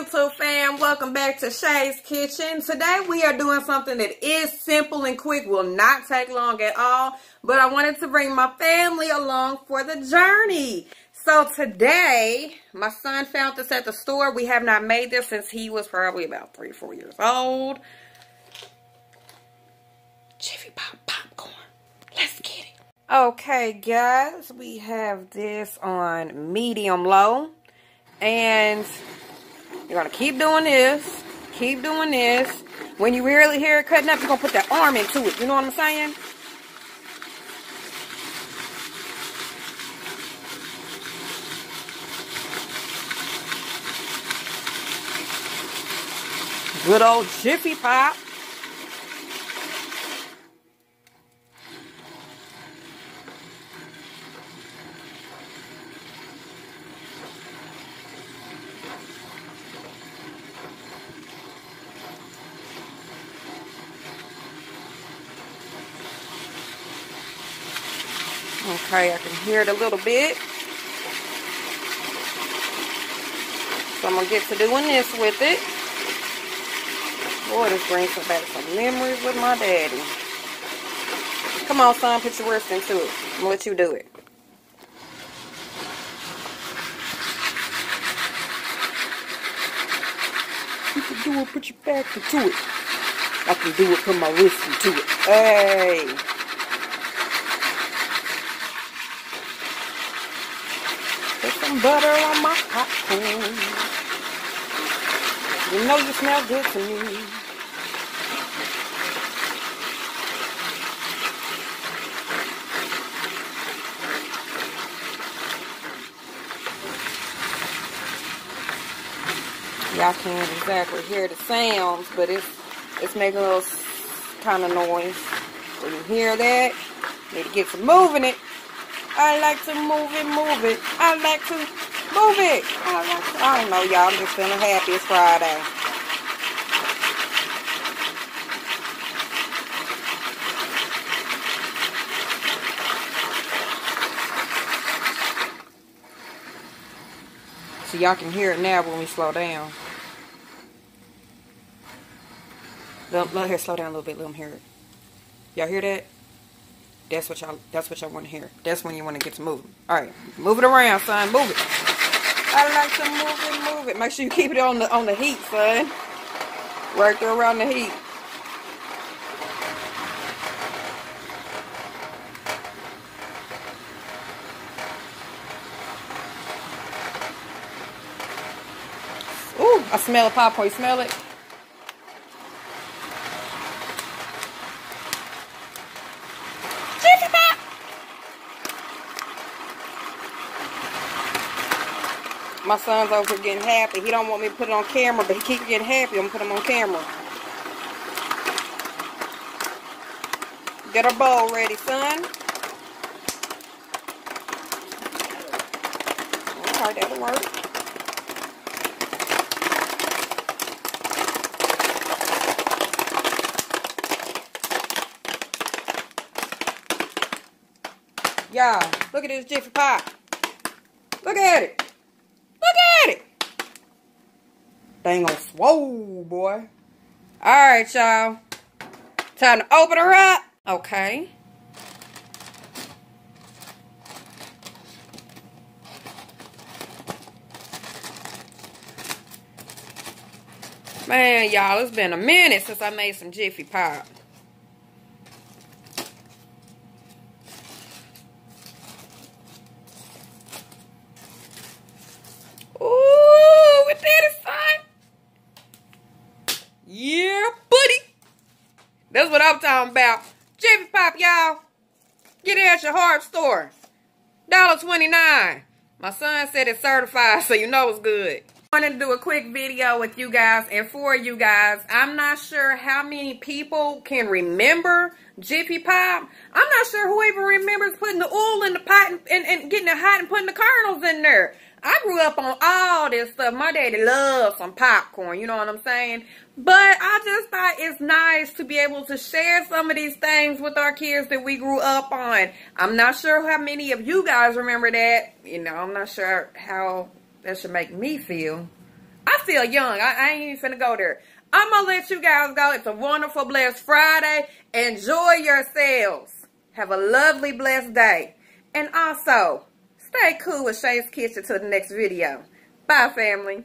YouTube fam, welcome back to Shay's Kitchen. Today we are doing something that is simple and quick, will not take long at all, but I wanted to bring my family along for the journey. So today, my son found this at the store. We have not made this since he was probably about 3 or 4 years old. Jiffy Popcorn. Let's get it. Okay guys, we have this on medium low. And you're going to keep doing this. Keep doing this. When you really hear it cutting up, you're going to put that arm into it. You know what I'm saying? Good old Jiffy Pop. Okay, I can hear it a little bit. So I'm going to get to doing this with it. Boy, this brings back some memories with my daddy. Come on, son, put your wrist into it. I'm going to let you do it. You can do it, put your back into it. I can do it, put my wrist into it. Hey! Put some butter on my popcorn. You know you smell good to me. Y'all can't exactly hear the sounds, but it's making a little kind of noise. When you hear that, you need to get to moving it. I like to move it. I like to move it. I don't know, y'all. I'm just feeling happy. It's Friday. So y'all can hear it now when we slow down. Let her slow down a little bit. Let them hear it. Y'all hear that? That's what y'all want to hear. That's when you want to get to moving. Alright. Move it around, son. Move it. I like to move it. Make sure you keep it on the heat, son. Right there around the heat. Ooh, I smell a popcorn. You smell it? My son's over here getting happy. He don't want me to put it on camera, but he keeps getting happy. I'm going to put him on camera. Get our bowl ready, son. Okay, that'll work. Y'all, look at this Jiffy Pop. Look at it. Look at it. Dang on swole, boy. Alright, y'all. Time to open her up. Okay. Man, y'all, it's been a minute since I made some Jiffy Pop. Yeah, buddy. That's what I'm talking about. Jiffy Pop, y'all. Get it at your hardware store. $1.29. My son said it's certified, so you know it's good. I wanted to do a quick video with you guys and for you guys. I'm not sure how many people can remember Jiffy Pop. I'm not sure who even remembers putting the oil in the pot and getting it hot and putting the kernels in there. I grew up on all this stuff. My daddy loves some popcorn, you know what I'm saying? But I just thought it's nice to be able to share some of these things with our kids that we grew up on. I'm not sure how many of you guys remember that. You know, I'm not sure how that should make me feel. I still young. I ain't even finna go there. I'm gonna let you guys go. It's a wonderful, blessed Friday. Enjoy yourselves. Have a lovely, blessed day. And also, stay cool with Shay's Kitchen till the next video. Bye, family.